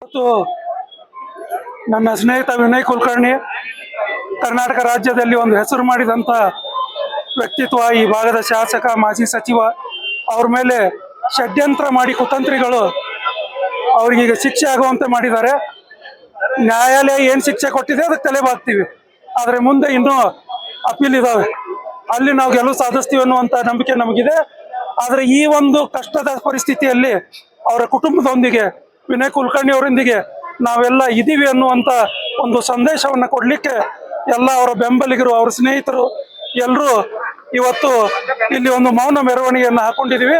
ಮತ್ತು ನನ್ನ ಸ್ನೇಹಿತ ವಿನಯ್ ಕುಲಕರ್ಣಿ ಕರ್ನಾಟಕ ರಾಜ್ಯದಲ್ಲಿ ಒಂದು ಹೆಸರು ಮಾಡಿದಂಥ ವ್ಯಕ್ತಿತ್ವ, ಈ ಭಾಗದ ಶಾಸಕ, ಮಾಜಿ ಸಚಿವ. ಅವ್ರ ಮೇಲೆ ಷಡ್ಯಂತ್ರ ಮಾಡಿ ಕುತಂತ್ರಿಗಳು ಅವ್ರಿಗೀಗ ಶಿಕ್ಷೆ ಆಗುವಂತೆ ಮಾಡಿದ್ದಾರೆ. ನ್ಯಾಯಾಲಯ ಏನು ಶಿಕ್ಷೆ ಕೊಟ್ಟಿದೆ ಅದಕ್ಕೆ ತಲೆ ಬಾಗ್ತೀವಿ, ಆದರೆ ಮುಂದೆ ಇನ್ನೂ ಅಪೀಲ್ ಇದ್ದಾವೆ, ಅಲ್ಲಿ ನಾವು ಗೆಲುವು ಸಾಧಿಸ್ತೀವಿ ಅನ್ನುವಂಥ ನಂಬಿಕೆ ನಮಗಿದೆ. ಆದರೆ ಈ ಒಂದು ಕಷ್ಟದ ಪರಿಸ್ಥಿತಿಯಲ್ಲಿ ಅವರ ಕುಟುಂಬದೊಂದಿಗೆ, ವಿನಯ್ ಕುಲಕರ್ಣಿ ಅವರೊಂದಿಗೆ ನಾವೆಲ್ಲ ಇದ್ದೀವಿ ಅನ್ನುವಂಥ ಒಂದು ಸಂದೇಶವನ್ನು ಕೊಡಲಿಕ್ಕೆ ಎಲ್ಲ ಅವರ ಬೆಂಬಲಿಗರು, ಅವರ ಸ್ನೇಹಿತರು ಎಲ್ಲರೂ ಇವತ್ತು ಇಲ್ಲಿ ಒಂದು ಮೌನ ಮೆರವಣಿಗೆಯನ್ನು ಹಾಕೊಂಡಿದ್ದೀವಿ.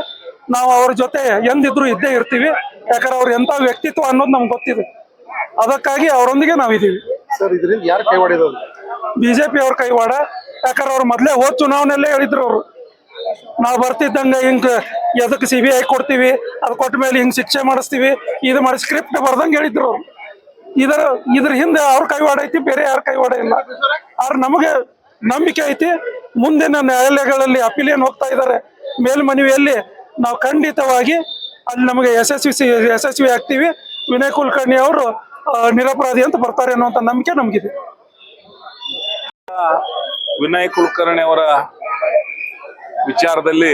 ನಾವು ಅವ್ರ ಜೊತೆ ಎಂದಿದ್ರು ಇದ್ದೇ ಇರ್ತೀವಿ, ಯಾಕಂದ್ರೆ ಅವ್ರು ಎಂಥ ವ್ಯಕ್ತಿತ್ವ ಅನ್ನೋದು ನಮ್ಗೆ ಗೊತ್ತಿದೆ. ಅದಕ್ಕಾಗಿ ಅವರೊಂದಿಗೆ ನಾವಿದ್ದೀವಿ. ಸರ್, ಇದರಿಂದ ಯಾರು ಕೈವಾಡಿದ್ರು? ಬಿಜೆಪಿ ಅವ್ರ ಕೈವಾಡ. ಯಾಕಂದ್ರೆ ಅವ್ರು ಮೊದಲೇ ಹೋದ ಚುನಾವಣೆಯಲ್ಲೇ ಹೇಳಿದ್ರು, ಅವರು ನಾವು ಬರ್ತಿದ್ದಂಗೆ ಹಿಂಗೆ ಎದಕ್ಕೆ CBI ಕೊಡ್ತೀವಿ, ಅದು ಕೊಟ್ಟ ಮೇಲೆ ಹಿಂಗೆ ಶಿಕ್ಷೆ ಮಾಡಿಸ್ತೀವಿ, ಇದು ಮಾಡಿ ಸ್ಕ್ರಿಪ್ಟ್ ಬರ್ದಂಗೆ ಹೇಳಿದ್ರು ಅವರು. ಇದ್ರ ಹಿಂದೆ ಅವ್ರ ಕೈವಾಡ ಐತಿ, ಬೇರೆ ಯಾರ ಕೈವಾಡ ಇಲ್ಲ. ಆದ್ರೆ ನಮಗೆ ನಂಬಿಕೆ ಐತಿ, ಮುಂದಿನ ನ್ಯಾಯಾಲಯಗಳಲ್ಲಿ ಅಪೀಲ್ ಏನು ಹೋಗ್ತಾ ಇದ್ದಾರೆ, ಮೇಲ್ಮನವಿಯಲ್ಲಿ ನಾವು ಖಂಡಿತವಾಗಿ ಅಲ್ಲಿ ನಮಗೆ ಯಶಸ್ವಿ ಆಗ್ತೀವಿ. ವಿನಯ್ ಕುಲಕರ್ಣಿ ಅವರು ನಿರಪರಾಧಿ ಅಂತ ಬರ್ತಾರೆ ಅನ್ನುವಂಥ ನಂಬಿಕೆ ನಮಗಿದೆ. ವಿನಯ್ ಕುಲಕರ್ಣಿ ಅವರ ವಿಚಾರದಲ್ಲಿ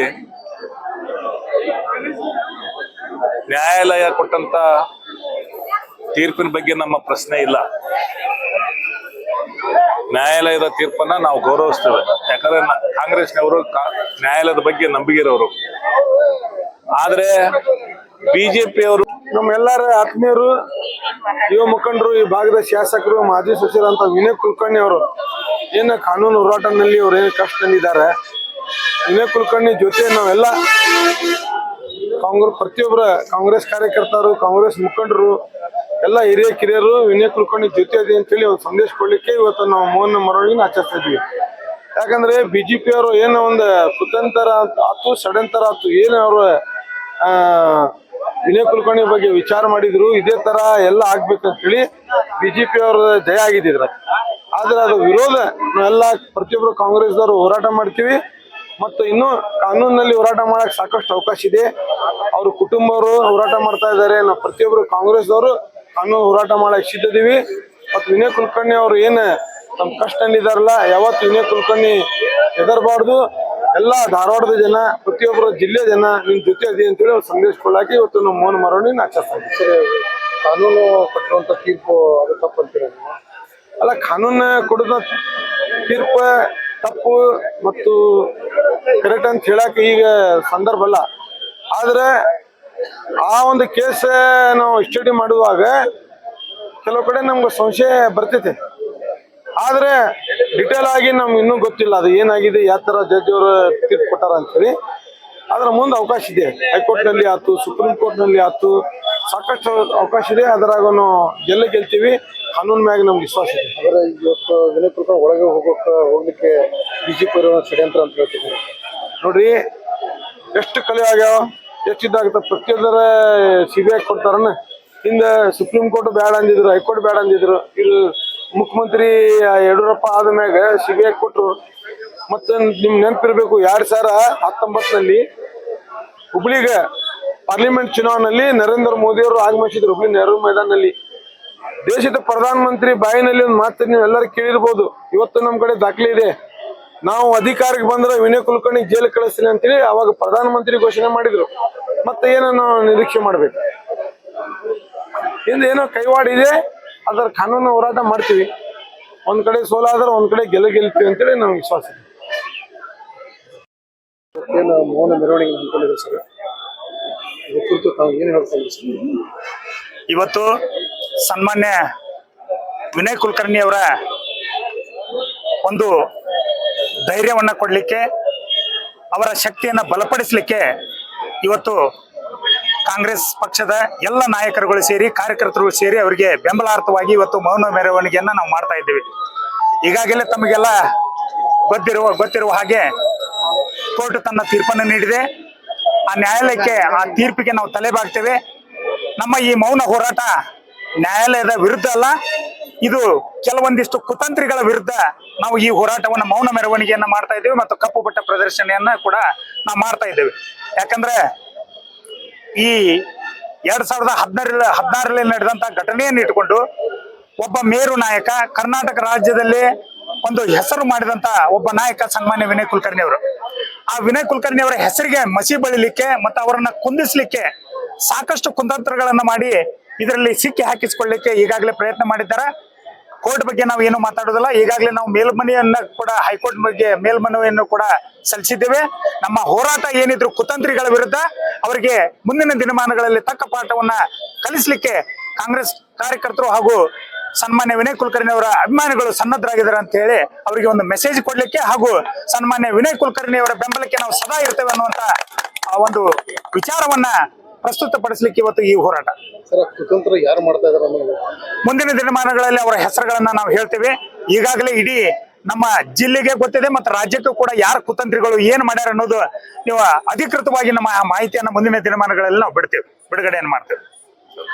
ನ್ಯಾಯಾಲಯ ಕೊಟ್ಟಂತ ತೀರ್ಪಿನ ಬಗ್ಗೆ ನಮ್ಮ ಪ್ರಶ್ನೆ ಇಲ್ಲ. ನ್ಯಾಯಾಲಯದ ತೀರ್ಪನ್ನ ನಾವು ಗೌರವಿಸ್ತೇವೆ, ಯಾಕಂದ್ರೆ ಕಾಂಗ್ರೆಸ್ನವರು ನ್ಯಾಯಾಲಯದ ಬಗ್ಗೆ ನಂಬಿಕೆರವರು. ಆದ್ರೆ ಬಿಜೆಪಿಯವರು, ನಮ್ಮೆಲ್ಲರ ಆತ್ಮೀಯರು, ಯುವ ಮುಖಂಡರು, ಈ ಭಾಗದ ಶಾಸಕರು, ಮಾಜಿ ಸಚಿವರಂತ ವಿನಯ್ ಕುಲಕರ್ಣಿ ಅವರು ಏನು ಕಾನೂನು ಹೋರಾಟದಲ್ಲಿ ಅವ್ರು ಏನು ಕಷ್ಟದಲ್ಲಿದ್ದಾರೆ, ವಿನಯ್ ಕುಲಕರ್ಣಿ ಜೊತೆ ನಾವೆಲ್ಲ ಪ್ರತಿಯೊಬ್ಬರ ಕಾಂಗ್ರೆಸ್ ಕಾರ್ಯಕರ್ತರು, ಕಾಂಗ್ರೆಸ್ ಮುಖಂಡರು, ಎಲ್ಲ ಹಿರಿಯ ಕಿರಿಯರು ವಿನಯ್ ಕುಲಕರ್ಣಿ ಜೊತೆ ಇದೆ ಅಂತೇಳಿ ಒಂದು ಸಂದೇಶ ಕೊಡ್ಲಿಕ್ಕೆ ಇವತ್ತು ನಾವು ಮೌನ ಮೆರವಣಿಗೆ ಆಚರಿಸ್ತಾ ಇದ್ವಿ. ಯಾಕಂದ್ರೆ ಬಿಜೆಪಿ ಅವರು ಏನೋ ಒಂದು ಕುತಂತ್ರ ಆತು, ಷಡ್ಯಂತ್ರ ಆತು, ಏನು ಅವರು ವಿನಯ್ ಕುಲಕರ್ಣಿ ಬಗ್ಗೆ ವಿಚಾರ ಮಾಡಿದ್ರು, ಇದೇ ತರ ಎಲ್ಲ ಆಗ್ಬೇಕಂತ ಹೇಳಿ ಬಿಜೆಪಿ ಅವ್ರ ಜಯ ಆಗಿದ್ರ. ಆದ್ರೆ ಅದು ವಿರೋಧ ನಾವೆಲ್ಲ ಪ್ರತಿಯೊಬ್ಬರು ಕಾಂಗ್ರೆಸ್ದವರು ಹೋರಾಟ ಮಾಡ್ತೀವಿ. ಮತ್ತು ಇನ್ನು ಕಾನೂನಿನಲ್ಲಿ ಹೋರಾಟ ಮಾಡಕ್ ಸಾಕಷ್ಟು ಅವಕಾಶ ಇದೆ. ಅವ್ರ ಕುಟುಂಬವರು ಹೋರಾಟ ಮಾಡ್ತಾ ಇದ್ದಾರೆ, ನಾವು ಪ್ರತಿಯೊಬ್ಬರು ಕಾಂಗ್ರೆಸ್ದವರು ಕಾನೂನು ಹೋರಾಟ ಮಾಡಕ್ ಸಿದ್ದಿದ್ದೀವಿ. ಮತ್ತು ವಿನಯ್ ಕುಲಕರ್ಣಿ ಅವ್ರು ಏನು ತಮ್ಮ ಕಷ್ಟದಲ್ಲಿದ್ದಾರಲ್ಲ, ಯಾವತ್ತು ವಿನಯ್ ಕುಲಕರ್ಣಿ ಹೆದರಬಾರ್ದು. ಎಲ್ಲ ಧಾರವಾಡದ ಜನ, ಪ್ರತಿಯೊಬ್ಬರ ಜಿಲ್ಲೆಯ ಜನ ನಿಮ್ ಜೊತೆ ಇದೆ ಅಂತೇಳಿ ಅವ್ರು ಸಂದೇಶ ಕೊಡಾಕಿ ಇವತ್ತು ನಾವು ಮೌನ ಮೆರವಣಿಗೆ ಆಚರಿಸ್ತಾ ಇದ್ದೀವಿ. ಕಾನೂನು ಕೊಟ್ಟಿರುವಂತ ತೀರ್ಪು ಅದು ತಪ್ಪು ಅಂತೀರ? ಅಲ್ಲ, ಕಾನೂನು ಕೊಡೋದ ತೀರ್ಪು ತಪ್ಪು ಮತ್ತು ಕರೆಕ್ಟ್ ಅಂತ ಹೇಳಕ್ ಈಗ ಸಂದರ್ಭ ಅಲ್ಲ. ಆದ್ರೆ ಆ ಒಂದು ಕೇಸ್ ನಾವು ಸ್ಟಡಿ ಮಾಡುವಾಗ ಕೆಲವು ಕಡೆ ನಮ್ಗೆ ಸಂಶಯ ಬರ್ತೈತೆ. ಆದ್ರೆ ಡಿಟೇಲ್ ಆಗಿ ನಮ್ಗೆ ಇನ್ನೂ ಗೊತ್ತಿಲ್ಲ ಅದು ಏನಾಗಿದೆ, ಯಾವ ತರ ಜಡ್ಜ್ ಅವರು ತೀರ್ಪು ಕೊಟ್ಟಾರ ಅಂತೇಳಿ. ಅದ್ರ ಮುಂದೆ ಅವಕಾಶ ಇದೆ, ಹೈಕೋರ್ಟ್ ನಲ್ಲಿ ಆಯ್ತು, ಸುಪ್ರೀಂ ಕೋರ್ಟ್ ನಲ್ಲಿ ಆಯ್ತು, ಸಾಕಷ್ಟು ಅವಕಾಶ ಇದೆ. ಅದ್ರಾಗ ಗೆಲ್ತೀವಿ, ಕಾನೂನ್ ಮ್ಯಾಗ ನಮ್ಗೆ ವಿಶ್ವಾಸ ಇದೆ. ಅಂದ್ರೆ ಇವತ್ತು ವಿನಯ್ ಕುಲಕರ್ಣಿ ಒಳಗೆ ಹೋಗ್ಲಿಕ್ಕೆ ಬಿಜೆಪಿ ಷಡ್ಯಂತ್ರ ಅಂತ ಹೇಳ್ತಿದ್ದೀವಿ. ನೋಡ್ರಿ, ಎಷ್ಟು ಕಲೆ ಆಗ್ಯಾವ, ಎಷ್ಟು ಇದಾಗುತ್ತೆ. ಪ್ರತಿಯೊಬ್ಬರ CBI ಕೊಡ್ತಾರನ್ನ. ಹಿಂದೆ ಸುಪ್ರೀಂ ಕೋರ್ಟ್ ಬೇಡ ಅಂದಿದ್ರು, ಹೈಕೋರ್ಟ್ ಬೇಡ ಅಂದಿದ್ರು. ಇದು ಮುಖ್ಯಮಂತ್ರಿ ಯಡಿಯೂರಪ್ಪ ಆದ ಮ್ಯಾಗ CBI ಕೊಟ್ರು. ಮತ್ತೆ ನಿಮ್ ನೆನಪಿರ್ಬೇಕು, 2019 ಹುಬ್ಳಿಗೆ ಪಾರ್ಲಿಮೆಂಟ್ ಚುನಾವಣೆಯಲ್ಲಿ ನರೇಂದ್ರ ಮೋದಿ ಅವರು ಆಗಮಿಸಿದ್ರು ಹುಬ್ಳಿ ನೆಹರು ಮೈದಾನಲ್ಲಿ. ದೇಶದ ಪ್ರಧಾನ ಮಂತ್ರಿ ಬಾಯಿನಲ್ಲಿ ಒಂದು ಮಾತು ನೀವೆಲ್ಲರೂ ಕೇಳಿರ್ಬೋದು. ಇವತ್ತು ನಮ್ಮ ಕಡೆ ದಾಖಲೆ ಇದೆ. ನಾವು ಅಧಿಕಾರಕ್ಕೆ ಬಂದ್ರೆ ವಿನಯ್ ಕುಲಕರ್ಣಿ ಜೈಲು ಕಳಿಸ್ತೀನಿ ಅಂತೇಳಿ ಅವಾಗ ಪ್ರಧಾನ ಮಂತ್ರಿ ಘೋಷಣೆ ಮಾಡಿದ್ರು. ಮತ್ತೆ ಏನೋ ನಿರೀಕ್ಷೆ ಮಾಡ್ಬೇಕು? ಹಿಂದೆ ಏನೋ ಕೈವಾಡ ಇದೆ, ಅದರ ಕಾನೂನು ಹೋರಾಟ ಮಾಡ್ತೀವಿ. ಒಂದ್ ಕಡೆ ಸೋಲಾದ್ರೆ ಒಂದ್ ಕಡೆ ಗೆಲ್ತೀವಿ ಅಂತೇಳಿ ನಮ್ಗೆ ವಿಶ್ವಾಸ ಇದೆ. ಏನು ಮೌನ ಮೆರವಣಿಗೆ ಅನ್ಕೊಂಡಿದ್ರು ಸರ್, ಕುರಿತು ತಾವು ಏನು ಹೇಳ್ತಾರೆ ಸರ್? ಇವತ್ತು ಸನ್ಮಾನ್ಯ ವಿನಯ್ ಕುಲಕರ್ಣಿ ಅವರ ಒಂದು ಧೈರ್ಯವನ್ನ ಕೊಡಲಿಕ್ಕೆ, ಅವರ ಶಕ್ತಿಯನ್ನು ಬಲಪಡಿಸಲಿಕ್ಕೆ ಇವತ್ತು ಕಾಂಗ್ರೆಸ್ ಪಕ್ಷದ ಎಲ್ಲ ನಾಯಕರುಗಳು ಸೇರಿ, ಕಾರ್ಯಕರ್ತರುಗಳು ಸೇರಿ ಅವರಿಗೆ ಬೆಂಬಲಾರ್ಥವಾಗಿ ಇವತ್ತು ಮೌನ ಮೆರವಣಿಗೆಯನ್ನ ನಾವು ಮಾಡ್ತಾ ಇದ್ದೀವಿ. ಈಗಾಗಲೇ ತಮಗೆಲ್ಲ ಗೊತ್ತಿರುವ ಹಾಗೆ ಕೋರ್ಟ್ ತನ್ನ ತೀರ್ಪನ್ನು ನೀಡಿದೆ. ಆ ನ್ಯಾಯಾಲಯಕ್ಕೆ, ಆ ತೀರ್ಪಿಗೆ ನಾವು ತಲೆಬಾಗ್ತೇವೆ. ನಮ್ಮ ಈ ಮೌನ ಹೋರಾಟ ನ್ಯಾಯಾಲಯದ ವಿರುದ್ಧ ಅಲ್ಲ, ಇದು ಕೆಲವೊಂದಿಷ್ಟು ಕುತಂತ್ರಿಗಳ ವಿರುದ್ಧ ನಾವು ಈ ಹೋರಾಟವನ್ನು, ಮೌನ ಮೆರವಣಿಗೆಯನ್ನ ಮಾಡ್ತಾ ಇದ್ದೇವೆ ಮತ್ತು ಕಪ್ಪು ಬಟ್ಟ ಪ್ರದರ್ಶನೆಯನ್ನ ಕೂಡ ನಾವು ಮಾಡ್ತಾ ಇದ್ದೇವೆ. ಯಾಕಂದ್ರೆ ಈ 2016ರಲ್ಲಿ ನಡೆದಂತ ಘಟನೆಯನ್ನು ಇಟ್ಕೊಂಡು ಒಬ್ಬ ಮೇರು ನಾಯಕ, ಕರ್ನಾಟಕ ರಾಜ್ಯದಲ್ಲಿ ಒಂದು ಹೆಸರು ಮಾಡಿದಂತ ಒಬ್ಬ ನಾಯಕ ಸನ್ಮಾನ್ಯ ವಿನಯ್ ಕುಲಕರ್ಣಿ ಅವರು. ಆ ವಿನಯ್ ಕುಲಕರ್ಣಿ ಅವರ ಹೆಸರಿಗೆ ಮಸಿ ಬಳಿಲಿಕ್ಕೆ ಮತ್ತು ಅವರನ್ನ ಕುಂದಿಸ್ಲಿಕ್ಕೆ ಸಾಕಷ್ಟು ಕುತಂತ್ರಗಳನ್ನ ಮಾಡಿ ಇದರಲ್ಲಿ ಸಿಕ್ಕಿ ಹಾಕಿಸಿಕೊಳ್ಳಿಕ್ಕೆ ಈಗಾಗಲೇ ಪ್ರಯತ್ನ ಮಾಡಿದ್ದಾರೆ. ಕೋರ್ಟ್ ಬಗ್ಗೆ ನಾವು ಏನು ಮಾತಾಡೋದಿಲ್ಲ. ಈಗಾಗಲೇ ನಾವು ಮೇಲ್ಮನವಿಯನ್ನ ಕೂಡ ಹೈಕೋರ್ಟ್ ಬಗ್ಗೆ ಮೇಲ್ಮನವಿಯನ್ನು ಕೂಡ ಸಲ್ಲಿಸಿದ್ದೇವೆ. ನಮ್ಮ ಹೋರಾಟ ಏನಿದ್ರು ಕುತಂತ್ರಿಗಳ ವಿರುದ್ಧ ಅವರಿಗೆ ಮುಂದಿನ ದಿನಮಾನಗಳಲ್ಲಿ ತಕ್ಕ ಪಾಠವನ್ನ ಕಲಿಸಲಿಕ್ಕೆ ಕಾಂಗ್ರೆಸ್ ಕಾರ್ಯಕರ್ತರು ಹಾಗೂ ಸನ್ಮಾನ್ಯ ವಿನಯ್ ಕುಲಕರ್ಣಿ ಅವರ ಅಭಿಮಾನಿಗಳು ಸನ್ನದ್ಧರಾಗಿದ್ದಾರೆ ಅಂತ ಹೇಳಿ ಅವರಿಗೆ ಒಂದು ಮೆಸೇಜ್ ಕೊಡ್ಲಿಕ್ಕೆ ಹಾಗೂ ಸನ್ಮಾನ್ಯ ವಿನಯ್ ಕುಲಕರ್ಣಿ ಅವರ ಬೆಂಬಲಕ್ಕೆ ನಾವು ಸದಾ ಇರ್ತೇವೆ ಅನ್ನುವಂತ ಒಂದು ವಿಚಾರವನ್ನ ಪ್ರಸ್ತುತಪಡಿಸಲಿಕ್ಕೆ ಇವತ್ತು ಈ ಹೋರಾಟ. ಕುತಂತ್ರ ಯಾರು ಮಾಡ್ತಾ ಇದಾರೆ? ಮುಂದಿನ ದಿನಮಾನಗಳಲ್ಲಿ ಅವರ ಹೆಸರುಗಳನ್ನ ನಾವು ಹೇಳ್ತೇವೆ. ಈಗಾಗಲೇ ಇಡೀ ನಮ್ಮ ಜಿಲ್ಲೆಗೆ ಗೊತ್ತಿದೆ ಮತ್ತು ರಾಜ್ಯಕ್ಕೂ ಕೂಡ ಯಾರ ಕುತಂತ್ರಿಗಳು ಏನ್ ಮಾಡ್ಯಾರ ಅನ್ನೋದು ನೀವು ಅಧಿಕೃತವಾಗಿ ನಮ್ಮ ಮಾಹಿತಿಯನ್ನ ಮುಂದಿನ ದಿನಮಾನಗಳಲ್ಲಿ ನಾವು ಬಿಡುಗಡೆಯನ್ನು ಮಾಡ್ತೇವೆ.